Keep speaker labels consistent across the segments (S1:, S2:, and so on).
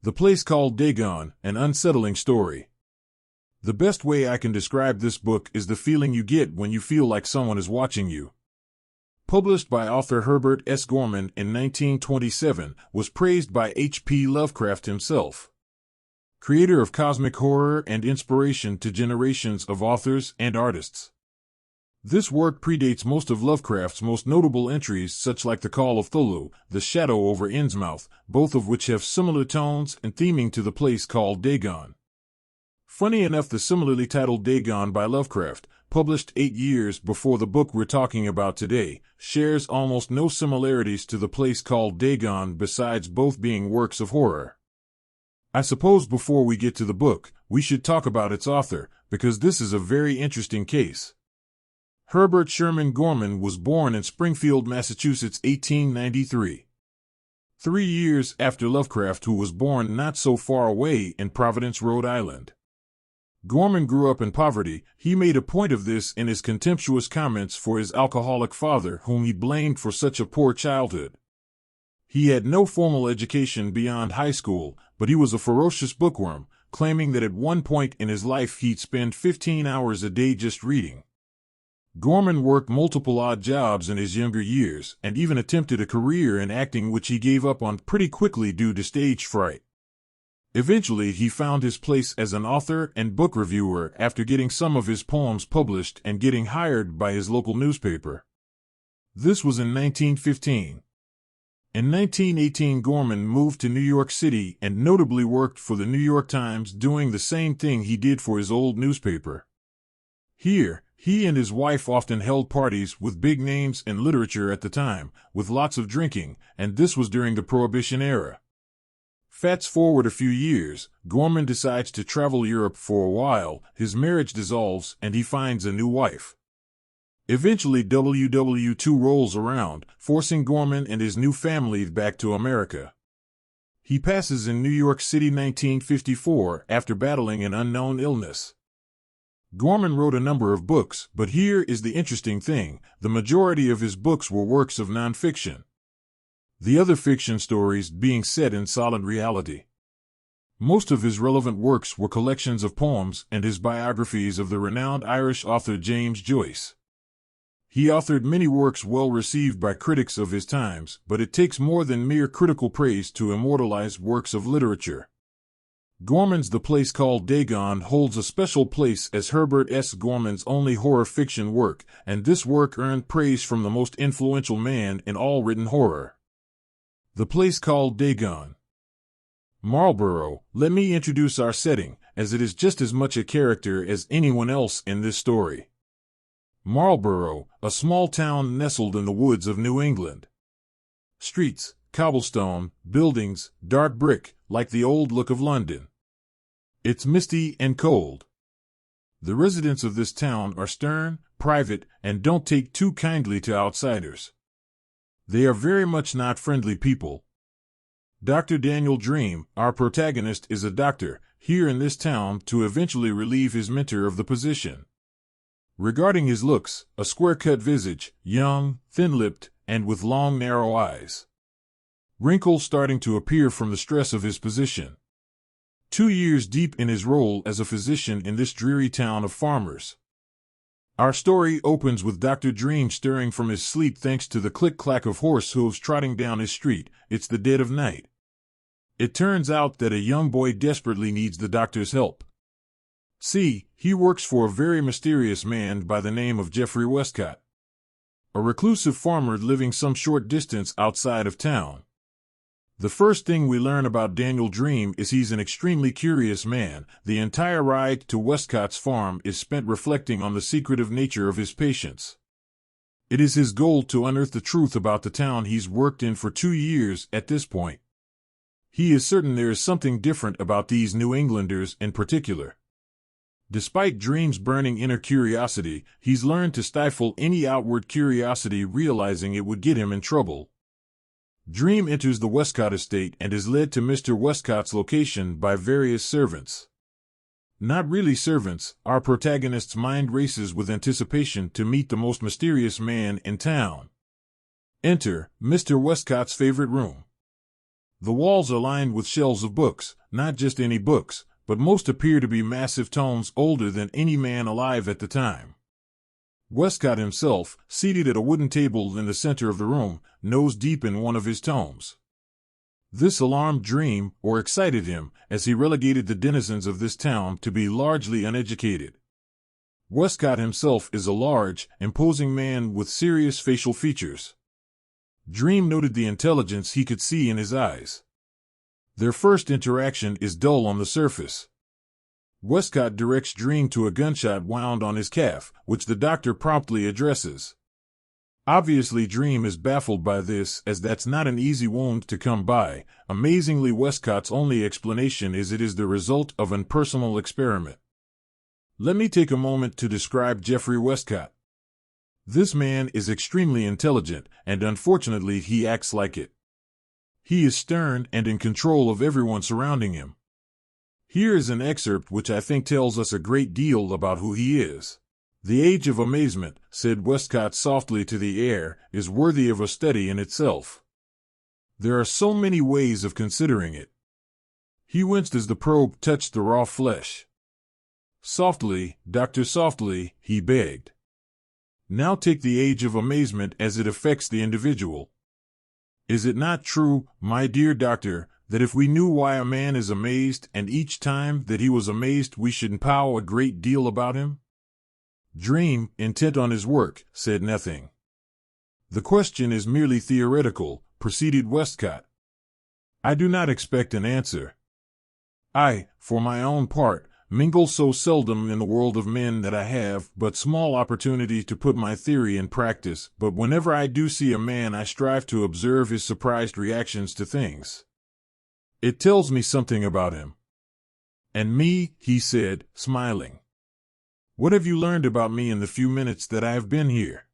S1: The Place Called Dagon, an unsettling story. The best way I can describe this book is the feeling you get when you feel like someone is watching you. Published by author Herbert S Gorman in 1927, was praised by H.P. Lovecraft himself, creator of cosmic horror and inspiration to generations of authors and artists. This work predates most of Lovecraft's most notable entries, such like The Call of Cthulhu, The Shadow over Innsmouth, both of which have similar tones and theming to The Place Called Dagon. Funny enough, the similarly titled Dagon by Lovecraft, published 8 years before the book we're talking about today, shares almost no similarities to The Place Called Dagon besides both being works of horror. I suppose before we get to the book, we should talk about its author, because this is a very interesting case. Herbert Sherman Gorman was born in Springfield, Massachusetts, 1893. 3 years after Lovecraft, who was born not so far away in Providence, Rhode Island. Gorman grew up in poverty. He made a point of this in his contemptuous comments for his alcoholic father, whom he blamed for such a poor childhood. He had no formal education beyond high school, but he was a ferocious bookworm, claiming that at one point in his life he'd spend 15 hours a day just reading. Gorman worked multiple odd jobs in his younger years, and even attempted a career in acting, which he gave up on pretty quickly due to stage fright. Eventually, he found his place as an author and book reviewer after getting some of his poems published and getting hired by his local newspaper. This was in 1915. In 1918, Gorman moved to New York City and notably worked for the New York Times, doing the same thing he did for his old newspaper. Here, he and his wife often held parties with big names in literature at the time, with lots of drinking, and this was during the Prohibition era. Fast forward a few years, Gorman decides to travel Europe for a while, his marriage dissolves, and he finds a new wife. Eventually WW II rolls around, forcing Gorman and his new family back to America. He passes in New York City 1954 after battling an unknown illness. Gorman wrote a number of books, but here is the interesting thing: the majority of his books were works of nonfiction, the other fiction stories being set in solid reality. Most of his relevant works were collections of poems and his biographies of the renowned Irish author James Joyce. He authored many works well received by critics of his times, but it takes more than mere critical praise to immortalize works of literature. Gorman's The Place Called Dagon holds a special place as Herbert S. Gorman's only horror fiction work, and this work earned praise from the most influential man in all written horror. The Place Called Dagon. Marlborough. Let me introduce our setting, as it is just as much a character as anyone else in this story. Marlborough, a small town nestled in the woods of New England. Streets, cobblestone, buildings, dark brick, like the old look of London. It's misty and cold. The residents of this town are stern, private, and don't take too kindly to outsiders. They are very much not friendly people. Dr. Daniel Dream, our protagonist, is a doctor, here in this town to eventually relieve his mentor of the position. Regarding his looks, a square-cut visage, young, thin-lipped, and with long, narrow eyes. Wrinkles starting to appear from the stress of his position. 2 years deep in his role as a physician in this dreary town of farmers. Our story opens with Dr. Dream stirring from his sleep thanks to the click-clack of horse hooves trotting down his street. It's the dead of night. It turns out that a young boy desperately needs the doctor's help. See, he works for a very mysterious man by the name of Jeffrey Westcott, a reclusive farmer living some short distance outside of town. The first thing we learn about Daniel Dream is he's an extremely curious man. The entire ride to Westcott's farm is spent reflecting on the secretive nature of his patients. It is his goal to unearth the truth about the town he's worked in for 2 years at this point. He is certain there is something different about these New Englanders in particular. Despite Dream's burning inner curiosity, he's learned to stifle any outward curiosity, realizing it would get him in trouble. Dream enters the Westcott estate and is led to Mr. Westcott's location by various servants. Not really servants, our protagonist's mind races with anticipation to meet the most mysterious man in town. Enter Mr. Westcott's favorite room. The walls are lined with shelves of books, not just any books, but most appear to be massive tomes older than any man alive at the time. Westcott himself, seated at a wooden table in the center of the room, nose deep in one of his tomes. This alarmed Dream, or excited him, as he relegated the denizens of this town to be largely uneducated. Westcott himself is a large, imposing man with serious facial features. Dream noted the intelligence he could see in his eyes. Their first interaction is dull on the surface. Westcott directs Dream to a gunshot wound on his calf, which the doctor promptly addresses. Obviously, Dream is baffled by this, as that's not an easy wound to come by. Amazingly, Westcott's only explanation is it is the result of an personal experiment. Let me take a moment to describe Jeffrey Westcott. This man is extremely intelligent, and unfortunately he acts like it. He is stern and in control of everyone surrounding him. Here is an excerpt which I think tells us a great deal about who he is. "The age of amazement," said Westcott softly to the air, "is worthy of a study in itself. There are so many ways of considering it." He winced as the probe touched the raw flesh. "Softly, doctor, softly," he begged. "Now take the age of amazement as it affects the individual. Is it not true, my dear doctor, that if we knew why a man is amazed, and each time that he was amazed we should know a great deal about him?" Dream, intent on his work, said nothing. "The question is merely theoretical," proceeded Westcott. "I do not expect an answer. I, for my own part, mingle so seldom in the world of men that I have but small opportunity to put my theory in practice, but whenever I do see a man I strive to observe his surprised reactions to things. It tells me something about him." "And me," he said, smiling. "What have you learned about me in the few minutes that I have been here?"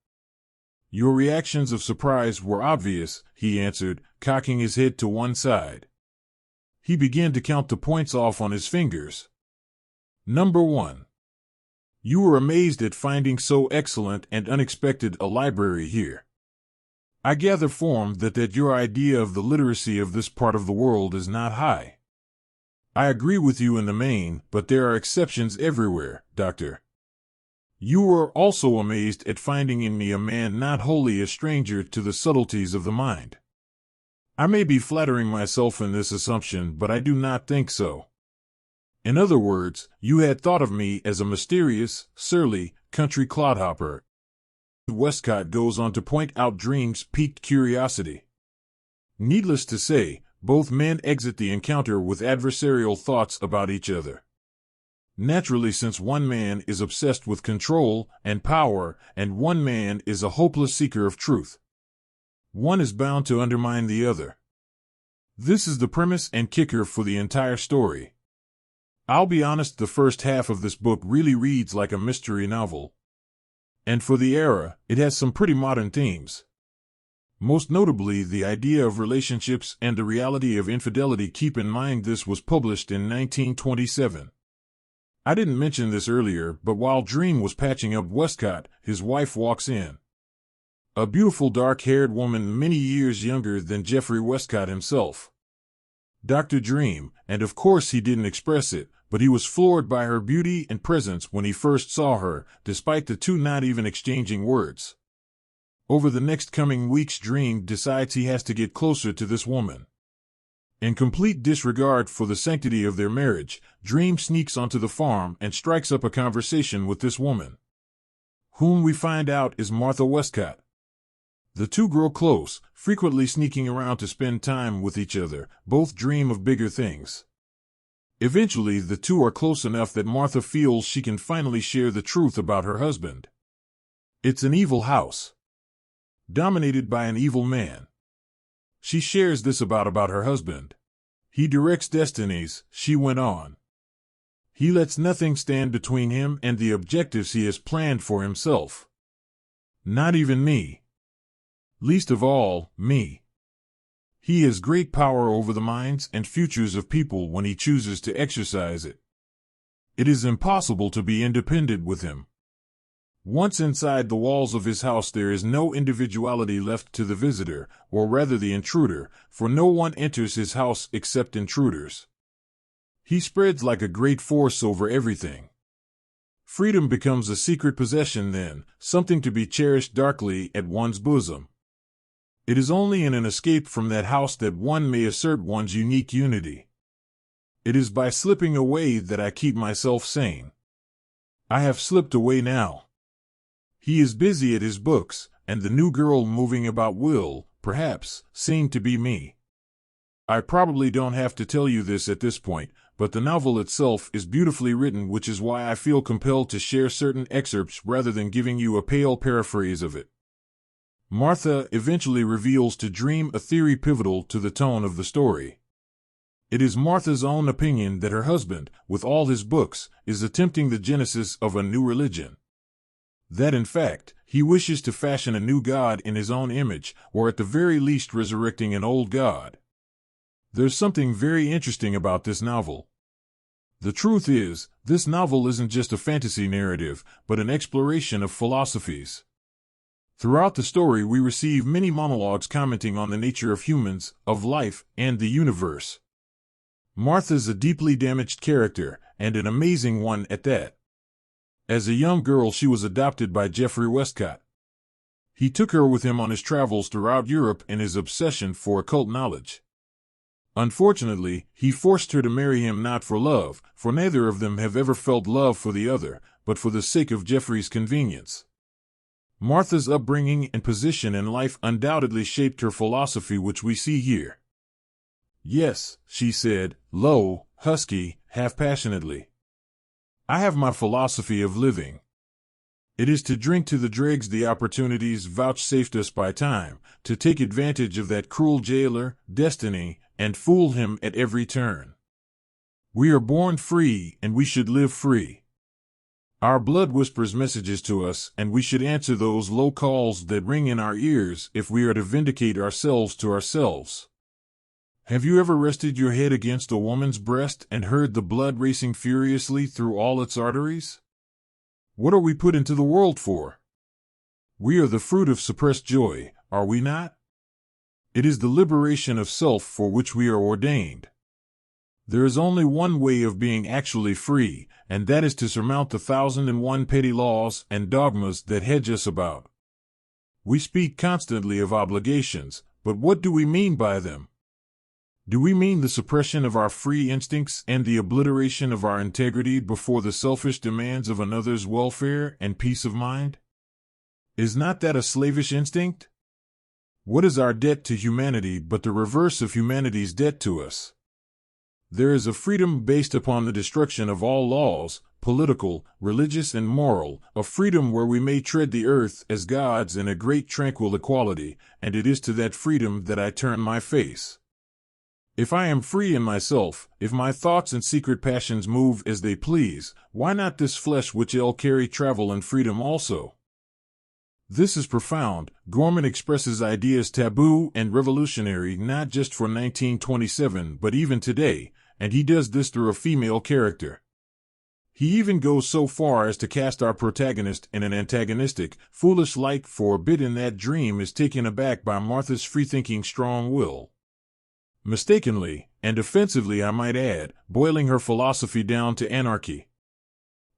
S1: "Your reactions of surprise were obvious," he answered, cocking his head to one side. He began to count the points off on his fingers. "Number 1. You were amazed at finding so excellent and unexpected a library here. I gather from that your idea of the literacy of this part of the world is not high. I agree with you in the main, but there are exceptions everywhere, Doctor. You were also amazed at finding in me a man not wholly a stranger to the subtleties of the mind. I may be flattering myself in this assumption, but I do not think so. In other words, you had thought of me as a mysterious, surly, country clodhopper." Westcott goes on to point out Dream's piqued curiosity. Needless to say, both men exit the encounter with adversarial thoughts about each other. Naturally, since one man is obsessed with control and power, and one man is a hopeless seeker of truth, one is bound to undermine the other. This is the premise and kicker for the entire story. I'll be honest, the first half of this book really reads like a mystery novel. And for the era, it has some pretty modern themes. Most notably, the idea of relationships and the reality of infidelity. Keep in mind this was published in 1927. I didn't mention this earlier, but while Dream was patching up Westcott, his wife walks in. A beautiful dark-haired woman many years younger than Jeffrey Westcott himself. Dr. Dream, and of course he didn't express it, but he was floored by her beauty and presence when he first saw her, despite the two not even exchanging words. Over the next coming weeks, Dream decides he has to get closer to this woman. In complete disregard for the sanctity of their marriage, Dream sneaks onto the farm and strikes up a conversation with this woman, whom we find out is Martha Westcott. The two grow close, frequently sneaking around to spend time with each other. Both dream of bigger things. Eventually, the two are close enough that Martha feels she can finally share the truth about her husband. It's an evil house, dominated by an evil man. She shares this about her husband. He directs destinies, she went on. He lets nothing stand between him and the objectives he has planned for himself. Not even me. Least of all, me. He has great power over the minds and futures of people when he chooses to exercise it. It is impossible to be independent with him. Once inside the walls of his house, there is no individuality left to the visitor, or rather the intruder, for no one enters his house except intruders. He spreads like a great force over everything. Freedom becomes a secret possession then, something to be cherished darkly at one's bosom. It is only in an escape from that house that one may assert one's unique unity. It is by slipping away that I keep myself sane. I have slipped away now. He is busy at his books, and the new girl moving about will, perhaps, seem to be me. I probably don't have to tell you this at this point, but the novel itself is beautifully written, which is why I feel compelled to share certain excerpts rather than giving you a pale paraphrase of it. Martha eventually reveals to Dream a theory pivotal to the tone of the story. It is Martha's own opinion that her husband, with all his books, is attempting the genesis of a new religion. That, in fact, he wishes to fashion a new god in his own image, or at the very least resurrecting an old god. There's something very interesting about this novel. The truth is, this novel isn't just a fantasy narrative, but an exploration of philosophies. Throughout the story, we receive many monologues commenting on the nature of humans, of life, and the universe. Martha's a deeply damaged character, and an amazing one at that. As a young girl, she was adopted by Geoffrey Westcott. He took her with him on his travels throughout Europe in his obsession for occult knowledge. Unfortunately, he forced her to marry him not for love, for neither of them have ever felt love for the other, but for the sake of Geoffrey's convenience. Martha's upbringing and position in life undoubtedly shaped her philosophy, which we see here. Yes, she said, low, husky, half passionately. I have my philosophy of living. It is to drink to the dregs the opportunities vouchsafed us by time, to take advantage of that cruel jailer, destiny, and fool him at every turn. We are born free, and we should live free. Our blood whispers messages to us, and we should answer those low calls that ring in our ears if we are to vindicate ourselves to ourselves. Have you ever rested your head against a woman's breast and heard the blood racing furiously through all its arteries? What are we put into the world for? We are the fruit of suppressed joy, are we not? It is the liberation of self for which we are ordained. There is only one way of being actually free, and that is to surmount the 1,001 petty laws and dogmas that hedge us about. We speak constantly of obligations, but what do we mean by them? Do we mean the suppression of our free instincts and the obliteration of our integrity before the selfish demands of another's welfare and peace of mind? Is not that a slavish instinct? What is our debt to humanity but the reverse of humanity's debt to us? There is a freedom based upon the destruction of all laws, political, religious, and moral, a freedom where we may tread the earth as gods in a great tranquil equality, and it is to that freedom that I turn my face. If I am free in myself, if my thoughts and secret passions move as they please, why not this flesh which ill carry travel and freedom also? This is profound. Gorman expresses ideas taboo and revolutionary not just for 1927 but even today, and he does this through a female character. He even goes so far as to cast our protagonist in an antagonistic, foolish light for a bit in that Dream is taken aback by Martha's free-thinking strong will. Mistakenly, and offensively I might add, boiling her philosophy down to anarchy.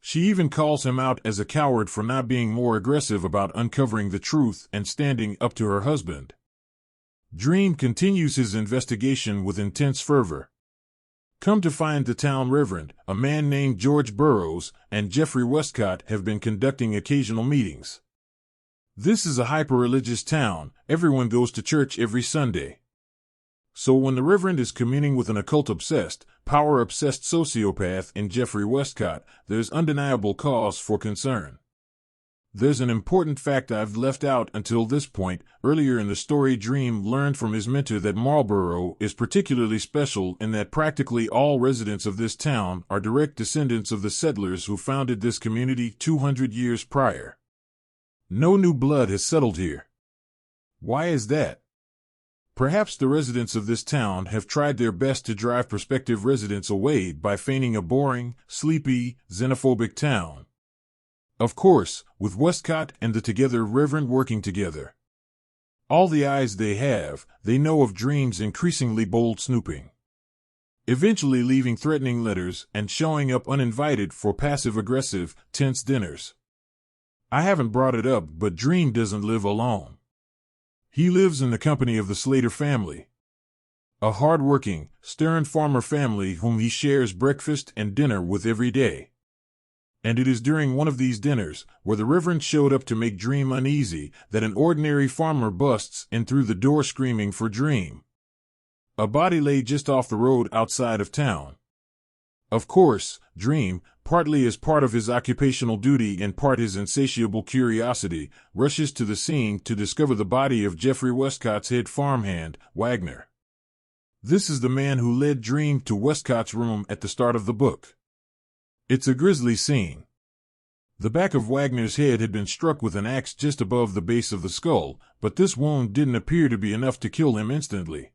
S1: She even calls him out as a coward for not being more aggressive about uncovering the truth and standing up to her husband. Dream continues his investigation with intense fervor. Come to find the town reverend, a man named George Burroughs, and Geoffrey Westcott have been conducting occasional meetings. This is a hyper-religious town. Everyone goes to church every Sunday. So when the Reverend is communing with an occult-obsessed, power-obsessed sociopath in Geoffrey Westcott, there's undeniable cause for concern. There's an important fact I've left out until this point. Earlier in the story, Dream learned from his mentor that Marlborough is particularly special in that practically all residents of this town are direct descendants of the settlers who founded this community 200 years prior. No new blood has settled here. Why is that? Perhaps the residents of this town have tried their best to drive prospective residents away by feigning a boring, sleepy, xenophobic town. Of course, with Westcott and the together Reverend working together. All the eyes they have, they know of Dream's increasingly bold snooping. Eventually leaving threatening letters and showing up uninvited for passive-aggressive, tense dinners. I haven't brought it up, but Dream doesn't live alone. He lives in the company of the Slater family. A hard-working, stern farmer family whom he shares breakfast and dinner with every day. And it is during one of these dinners, where the Reverend showed up to make Dream uneasy, that an ordinary farmer busts in through the door screaming for Dream. A body lay just off the road outside of town. Of course, Dream, partly as part of his occupational duty and part his insatiable curiosity, rushes to the scene to discover the body of Jeffrey Westcott's head farmhand, Wagner. This is the man who led Dream to Westcott's room at the start of the book. It's a grisly scene. The back of Wagner's head had been struck with an axe just above the base of the skull, but this wound didn't appear to be enough to kill him instantly.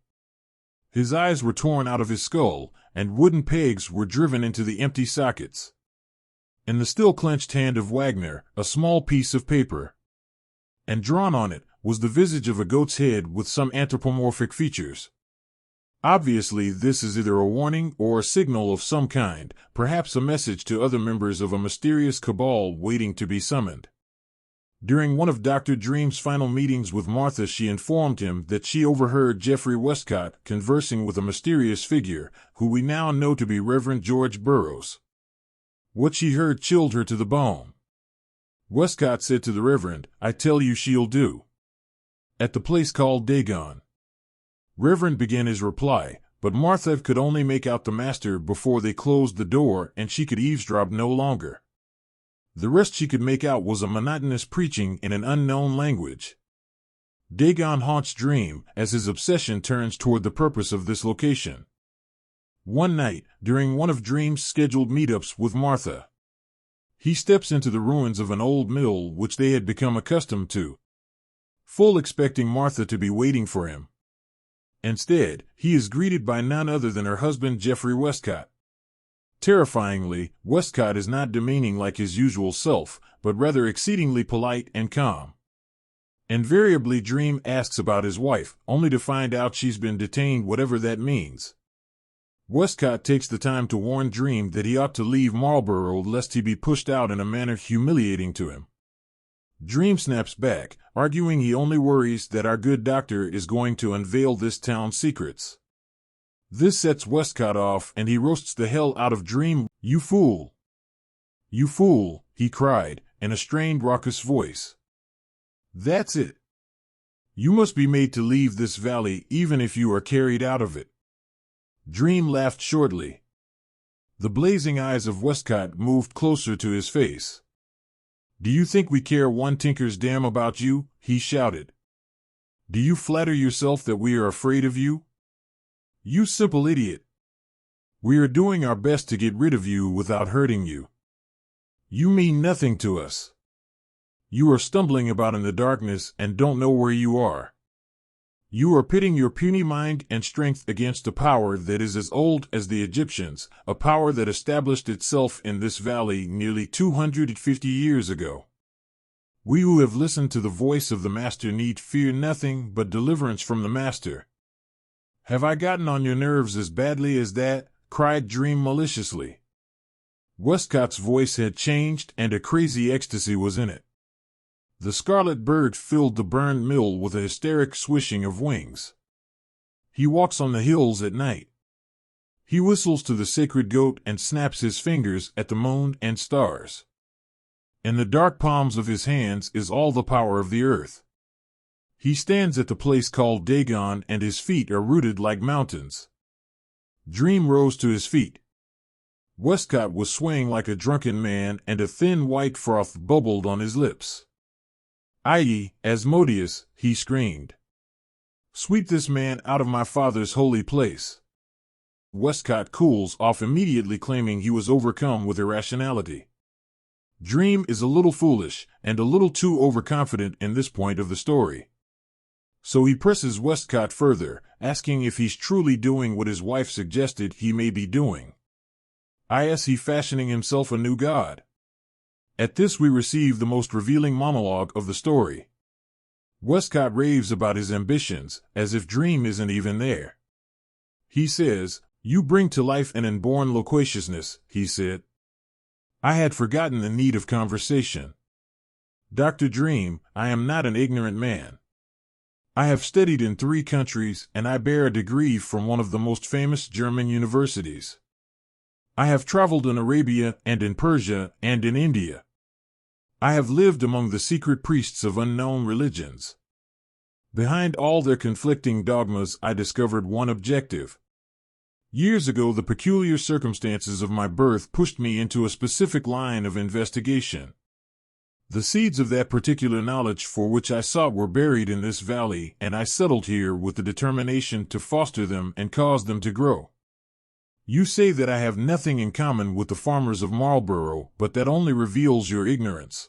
S1: His eyes were torn out of his skull, and wooden pegs were driven into the empty sockets. In the still clenched hand of Wagner, a small piece of paper. And drawn on it was the visage of a goat's head with some anthropomorphic features. Obviously, this is either a warning or a signal of some kind, perhaps a message to other members of a mysterious cabal waiting to be summoned. During one of Dr. Dream's final meetings with Martha, she informed him that she overheard Jeffrey Westcott conversing with a mysterious figure, who we now know to be Reverend George Burroughs. What she heard chilled her to the bone. Westcott said to the Reverend, "I tell you she'll do." At the place called Dagon. Reverend began his reply, but Martha could only make out the master before they closed the door, and she could eavesdrop no longer. The rest she could make out was a monotonous preaching in an unknown language. Dagon haunts Dream as his obsession turns toward the purpose of this location. One night, during one of Dream's scheduled meetups with Martha, he steps into the ruins of an old mill which they had become accustomed to, full expecting Martha to be waiting for him. Instead, he is greeted by none other than her husband Jeffrey Westcott. Terrifyingly, Westcott is not demeaning like his usual self, but rather exceedingly polite and calm. Invariably, Dream asks about his wife, only to find out she's been detained, whatever that means. Westcott takes the time to warn Dream that he ought to leave Marlborough lest he be pushed out in a manner humiliating to him. Dream snaps back, arguing he only worries that our good doctor is going to unveil this town's secrets. This sets Westcott off, and he roasts the hell out of Dream. "You fool! You fool!" he cried, in a strained, raucous voice. "That's it. You must be made to leave this valley even if you are carried out of it." Dream laughed shortly. The blazing eyes of Westcott moved closer to his face. "Do you think we care one tinker's damn about you?" he shouted. "Do you flatter yourself that we are afraid of you? You simple idiot. We are doing our best to get rid of you without hurting you. You mean nothing to us. You are stumbling about in the darkness and don't know where you are. You are pitting your puny mind and strength against a power that is as old as the Egyptians, a power that established itself in this valley nearly 250 years ago. We who have listened to the voice of the Master need fear nothing but deliverance from the Master." "Have I gotten on your nerves as badly as that?" cried Dream maliciously. Westcott's voice had changed, and a crazy ecstasy was in it. The scarlet bird filled the burned mill with a hysteric swishing of wings. He walks on the hills at night. He whistles to the sacred goat and snaps his fingers at the moon and stars. In the dark palms of his hands is all the power of the earth. He stands at the place called Dagon, and his feet are rooted like mountains. Dream rose to his feet. Westcott was swaying like a drunken man, and a thin white froth bubbled on his lips. "I.e., Asmodeus," he screamed. "Sweep this man out of my father's holy place." Westcott cools off immediately, claiming he was overcome with irrationality. Dream is a little foolish, and a little too overconfident in this point of the story. So he presses Westcott further, asking if he's truly doing what his wife suggested he may be doing. Is he fashioning himself a new god? At this we receive the most revealing monologue of the story. Westcott raves about his ambitions, as if Dream isn't even there. He says, "You bring to life an inborn loquaciousness," he said. "I had forgotten the need of conversation. Dr. Dream, I am not an ignorant man. I have studied in 3 countries, and I bear a degree from one of the most famous German universities. I have traveled in Arabia and in Persia and in India. I have lived among the secret priests of unknown religions. Behind all their conflicting dogmas I discovered one objective. Years ago the peculiar circumstances of my birth pushed me into a specific line of investigation. The seeds of that particular knowledge for which I sought were buried in this valley, and I settled here with the determination to foster them and cause them to grow. You say that I have nothing in common with the farmers of Marlborough, but that only reveals your ignorance.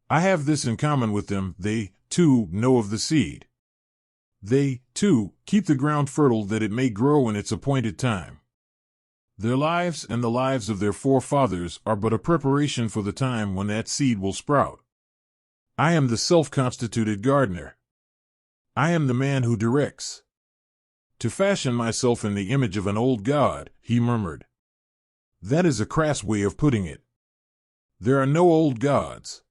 S1: I have this in common with them: they, too, know of the seed. They, too, keep the ground fertile that it may grow in its appointed time. Their lives and the lives of their forefathers are but a preparation for the time when that seed will sprout. I am the self-constituted gardener. I am the man who directs. To fashion myself in the image of an old god," he murmured. "That is a crass way of putting it. There are no old gods.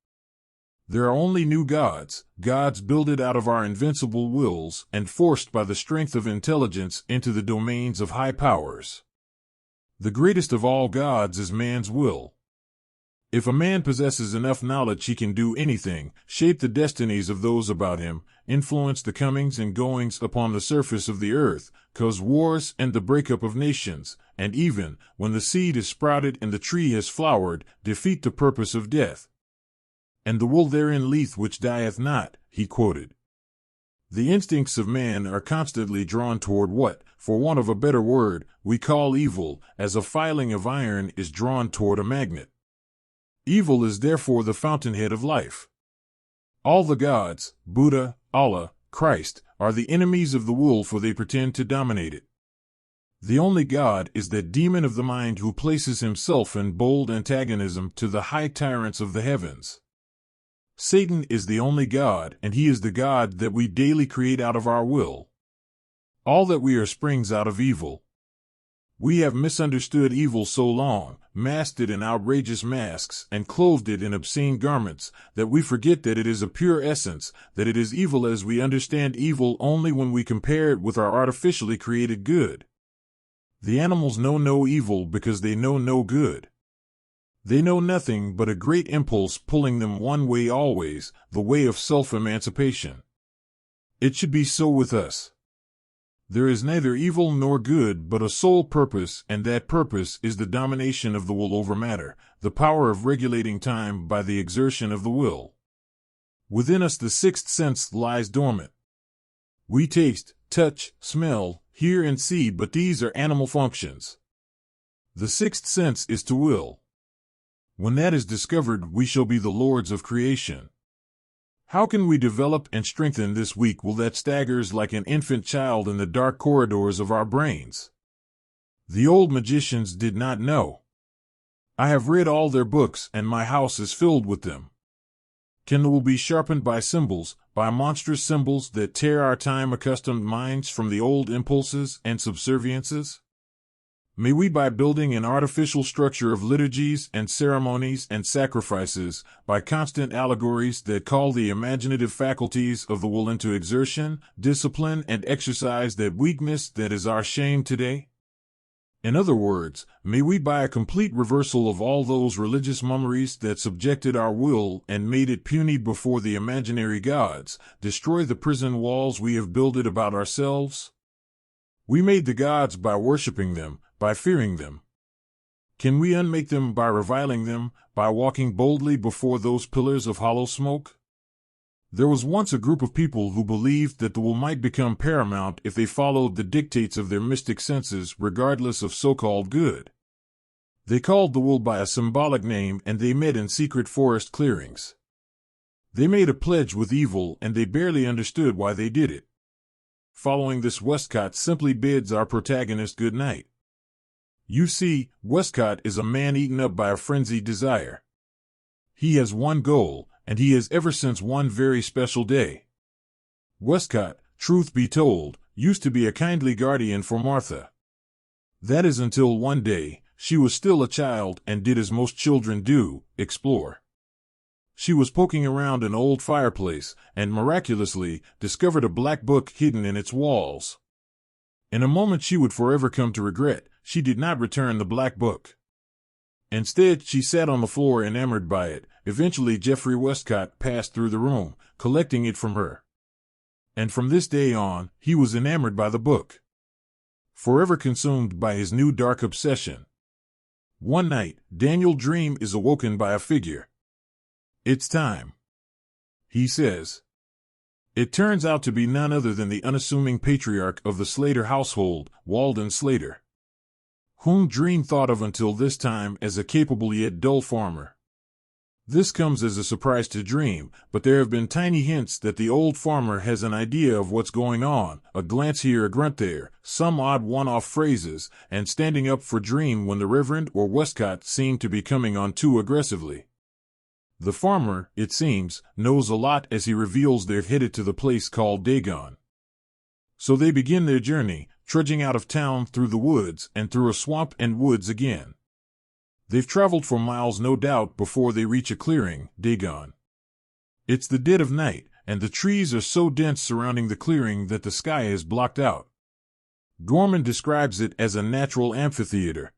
S1: There are only new gods, gods builded out of our invincible wills and forced by the strength of intelligence into the domains of high powers. The greatest of all gods is man's will. If a man possesses enough knowledge he can do anything, shape the destinies of those about him, influence the comings and goings upon the surface of the earth, cause wars and the breakup of nations, and even, when the seed is sprouted and the tree has flowered, defeat the purpose of death. And the wool therein lieth which dieth not," he quoted. The instincts of man are constantly drawn toward what, for want of a better word, we call evil, as a filing of iron is drawn toward a magnet. Evil is therefore the fountainhead of life. All the gods, Buddha, Allah, Christ, are the enemies of the wool, for they pretend to dominate it. The only God is that demon of the mind who places himself in bold antagonism to the high tyrants of the heavens. Satan is the only God, and he is the God that we daily create out of our will. All that we are springs out of evil. We have misunderstood evil so long, masked it in outrageous masks, and clothed it in obscene garments, that we forget that it is a pure essence, that it is evil as we understand evil only when we compare it with our artificially created good. The animals know no evil because they know no good. They know nothing but a great impulse pulling them one way always, the way of self-emancipation. It should be so with us. There is neither evil nor good but a sole purpose, and that purpose is the domination of the will over matter, the power of regulating time by the exertion of the will. Within us the 6th sense lies dormant. We taste, touch, smell, hear and see, but these are animal functions. The 6th sense is to will. When that is discovered, we shall be the lords of creation. How can we develop and strengthen this weak will that staggers like an infant child in the dark corridors of our brains? The old magicians did not know. I have read all their books, and my house is filled with them. Can the will be sharpened by symbols, by monstrous symbols that tear our time-accustomed minds from the old impulses and subserviences? May we, by building an artificial structure of liturgies and ceremonies and sacrifices, by constant allegories that call the imaginative faculties of the will into exertion, discipline, and exercise that weakness that is our shame today? In other words, may we, by a complete reversal of all those religious mummeries that subjected our will and made it puny before the imaginary gods, destroy the prison walls we have builded about ourselves? We made the gods by worshipping them, by fearing them. Can we unmake them by reviling them, by walking boldly before those pillars of hollow smoke? There was once a group of people who believed that the will might become paramount if they followed the dictates of their mystic senses regardless of so-called good. They called the will by a symbolic name, and they met in secret forest clearings. They made a pledge with evil, and they barely understood why they did it. Following this, Westcott simply bids our protagonist good night. You see, Westcott is a man eaten up by a frenzied desire. He has one goal, and he has ever since one very special day. Westcott, truth be told, used to be a kindly guardian for Martha. That is until one day, she was still a child and did as most children do, explore. She was poking around an old fireplace and miraculously discovered a black book hidden in its walls. In a moment she would forever come to regret, she did not return the black book. Instead, she sat on the floor enamored by it. Eventually, Jeffrey Westcott passed through the room, collecting it from her. And from this day on, he was enamored by the book. Forever consumed by his new dark obsession. One night, Daniel Dream is awoken by a figure. "It's time," he says. It turns out to be none other than the unassuming patriarch of the Slater household, Walden Slater, whom Dream thought of until this time as a capable yet dull farmer. This comes as a surprise to Dream, but there have been tiny hints that the old farmer has an idea of what's going on, a glance here, a grunt there, some odd one-off phrases, and standing up for Dream when the Reverend or Westcott seem to be coming on too aggressively. The farmer, it seems, knows a lot as he reveals they're headed to the place called Dagon. So they begin their journey, trudging out of town through the woods and through a swamp and woods again. They've traveled for miles, no doubt, before they reach a clearing, Dagon. It's the dead of night, and the trees are so dense surrounding the clearing that the sky is blocked out. Gorman describes it as a natural amphitheater.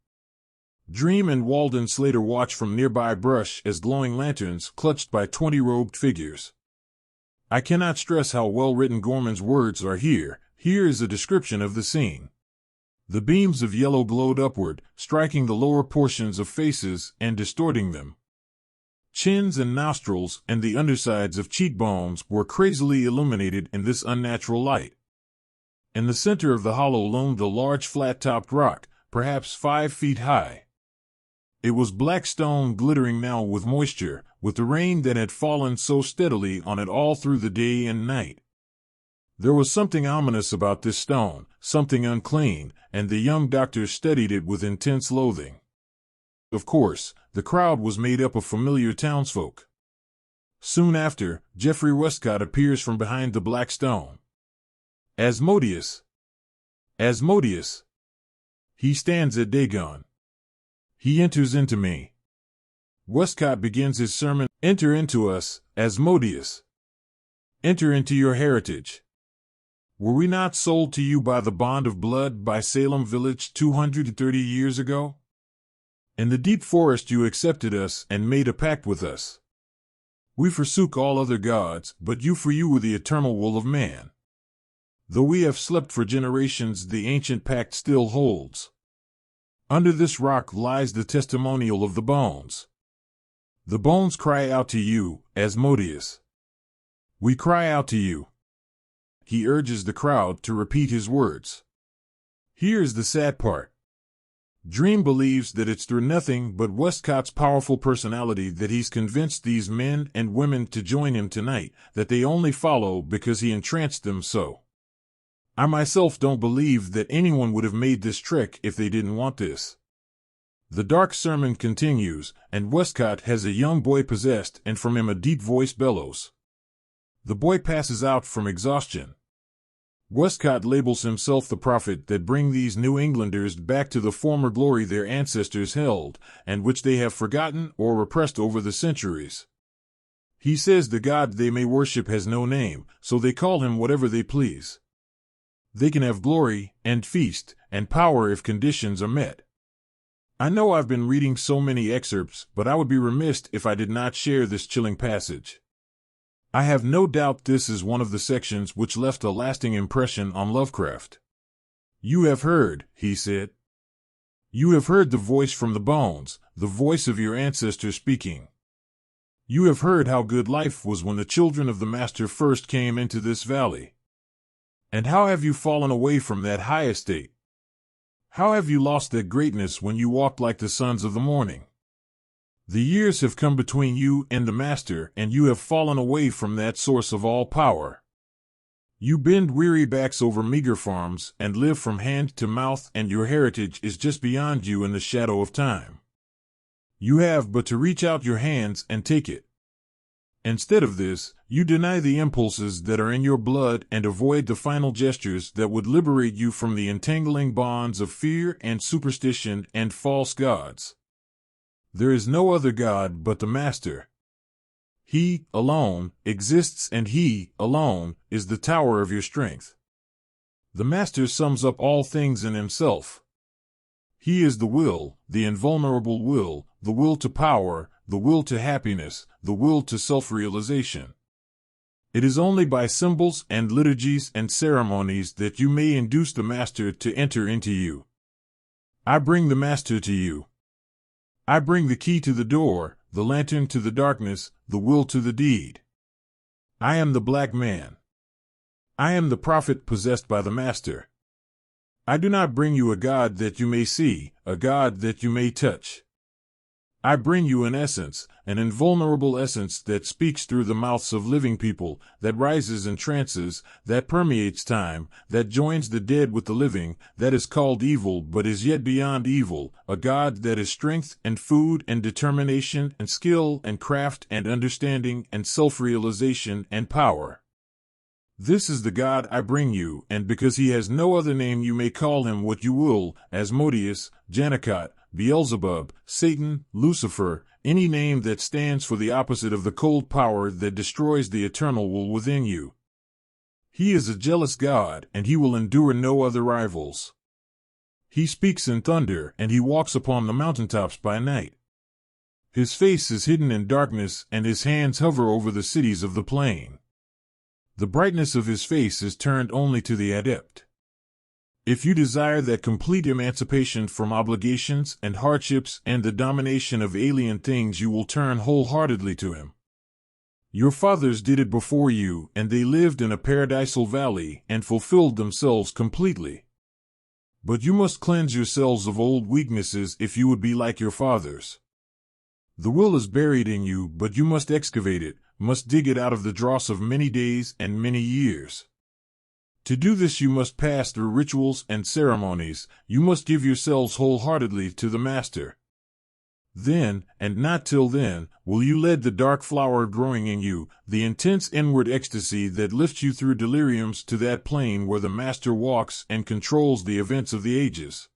S1: Dream and Walden Slater watch from nearby brush as glowing lanterns clutched by 20 robed figures. I cannot stress how well-written Gorman's words are here. Here is a description of the scene. The beams of yellow glowed upward, striking the lower portions of faces and distorting them. Chins and nostrils and the undersides of cheekbones were crazily illuminated in this unnatural light. In the center of the hollow loomed a large flat-topped rock, perhaps 5 feet high. It was black stone, glittering now with moisture, with the rain that had fallen so steadily on it all through the day and night. There was something ominous about this stone, something unclean, and the young doctor studied it with intense loathing. Of course, the crowd was made up of familiar townsfolk. Soon after, Jeffrey Westcott appears from behind the black stone. Asmodeus! Asmodeus! He stands at Dagon. He enters into me. Westcott begins his sermon, "Enter into us, Asmodeus. Enter into your heritage. Were we not sold to you by the bond of blood by Salem village 230 years ago? In the deep forest you accepted us and made a pact with us. We forsook all other gods, but for you were the eternal will of man. Though we have slept for generations, the ancient pact still holds. Under this rock lies the testimonial of the bones. The bones cry out to you, Asmodeus. We cry out to you." He urges the crowd to repeat his words. Here's the sad part. Dream believes that it's through nothing but Westcott's powerful personality that he's convinced these men and women to join him tonight, that they only follow because he entranced them so. I myself don't believe that anyone would have made this trek if they didn't want this. The dark sermon continues, and Westcott has a young boy possessed, and from him a deep voice bellows. The boy passes out from exhaustion. Westcott labels himself the prophet that bring these New Englanders back to the former glory their ancestors held, and which they have forgotten or repressed over the centuries. He says the God they may worship has no name, so they call him whatever they please. They can have glory, and feast, and power if conditions are met. I know I've been reading so many excerpts, but I would be remiss if I did not share this chilling passage. I have no doubt this is one of the sections which left a lasting impression on Lovecraft. "You have heard," he said. "You have heard the voice from the bones, the voice of your ancestors speaking. You have heard how good life was when the children of the Master first came into this valley. And how have you fallen away from that high estate? How have you lost that greatness when you walked like the sons of the morning? The years have come between you and the Master, and you have fallen away from that source of all power. You bend weary backs over meager farms and live from hand to mouth, and your heritage is just beyond you in the shadow of time. You have but to reach out your hands and take it. Instead of this, you deny the impulses that are in your blood and avoid the final gestures that would liberate you from the entangling bonds of fear and superstition and false gods. There is no other God but the Master. He alone exists, and He alone is the tower of your strength. The Master sums up all things in Himself. He is the will, the invulnerable will, the will to power, the will to happiness, the will to self-realization. It is only by symbols and liturgies and ceremonies that you may induce the Master to enter into you. I bring the Master to you. I bring the key to the door, the lantern to the darkness, the will to the deed. I am the black man. I am the prophet possessed by the Master. I do not bring you a God that you may see, a God that you may touch. I bring you an essence, an invulnerable essence that speaks through the mouths of living people, that rises in trances, that permeates time, that joins the dead with the living, that is called evil but is yet beyond evil, a God that is strength and food and determination and skill and craft and understanding and self-realization and power. This is the God I bring you, and because He has no other name you may call Him what you will, Asmodeus, Janakot, Beelzebub, Satan, Lucifer, any name that stands for the opposite of the cold power that destroys the eternal will within you. He is a jealous God, and He will endure no other rivals. He speaks in thunder, and He walks upon the mountaintops by night. His face is hidden in darkness, and His hands hover over the cities of the plain. The brightness of His face is turned only to the adept. If you desire that complete emancipation from obligations and hardships and the domination of alien things, you will turn wholeheartedly to Him. Your fathers did it before you, and they lived in a paradisal valley and fulfilled themselves completely. But you must cleanse yourselves of old weaknesses if you would be like your fathers. The will is buried in you, but you must excavate it, must dig it out of the dross of many days and many years. To do this you must pass through rituals and ceremonies, you must give yourselves wholeheartedly to the Master. Then, and not till then, will you lead the dark flower growing in you, the intense inward ecstasy that lifts you through deliriums to that plane where the Master walks and controls the events of the ages.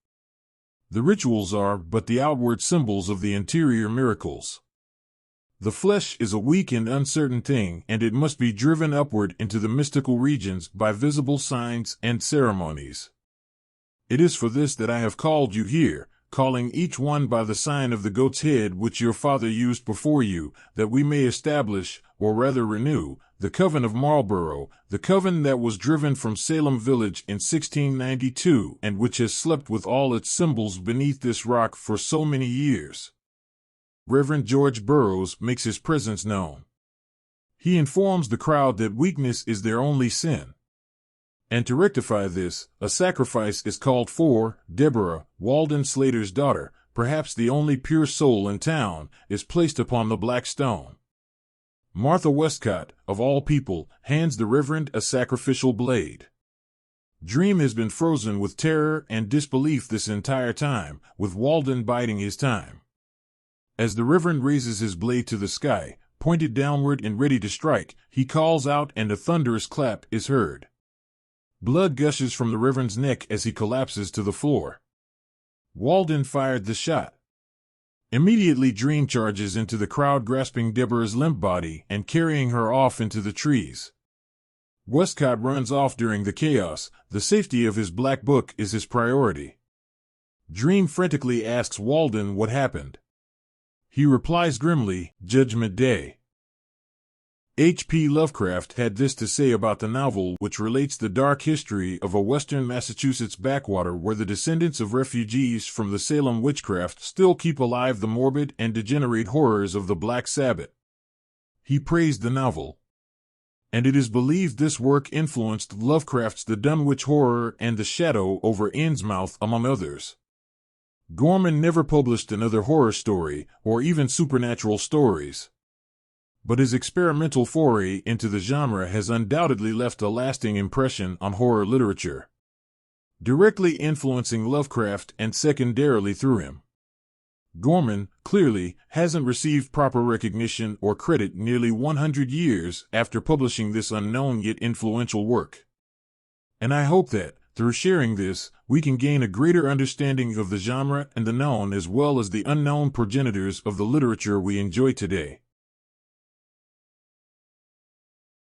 S1: The rituals are but the outward symbols of the interior miracles. The flesh is a weak and uncertain thing, and it must be driven upward into the mystical regions by visible signs and ceremonies. It is for this that I have called you here, calling each one by the sign of the goat's head which your father used before you, that we may establish, or rather renew, the coven of Marlborough, the coven that was driven from Salem village in 1692 and which has slept with all its symbols beneath this rock for so many years. Reverend George Burroughs makes his presence known. He informs the crowd that weakness is their only sin. And to rectify this, a sacrifice is called for. Deborah, Walden Slater's daughter, perhaps the only pure soul in town, is placed upon the black stone. Martha Westcott, of all people, hands the Reverend a sacrificial blade. Dream has been frozen with terror and disbelief this entire time, with Walden biding his time. As the Reverend raises his blade to the sky, pointed downward and ready to strike, he calls out and a thunderous clap is heard. Blood gushes from the Reverend's neck as he collapses to the floor. Walden fired the shot. Immediately Dream charges into the crowd, grasping Deborah's limp body and carrying her off into the trees. Westcott runs off during the chaos. The safety of his black book is his priority. Dream frantically asks Walden what happened. He replies grimly, "Judgment Day." H.P. Lovecraft had this to say about the novel, which relates the dark history of a western Massachusetts backwater where the descendants of refugees from the Salem witchcraft still keep alive the morbid and degenerate horrors of the Black Sabbath. He praised the novel. And it is believed this work influenced Lovecraft's The Dunwich Horror and The Shadow over Innsmouth, among others. Gorman never published another horror story, or even supernatural stories. But his experimental foray into the genre has undoubtedly left a lasting impression on horror literature, directly influencing Lovecraft and secondarily through him. Gorman, clearly, hasn't received proper recognition or credit nearly 100 years after publishing this unknown yet influential work. And I hope that, through sharing this, we can gain a greater understanding of the genre and the known as well as the unknown progenitors of the literature we enjoy today.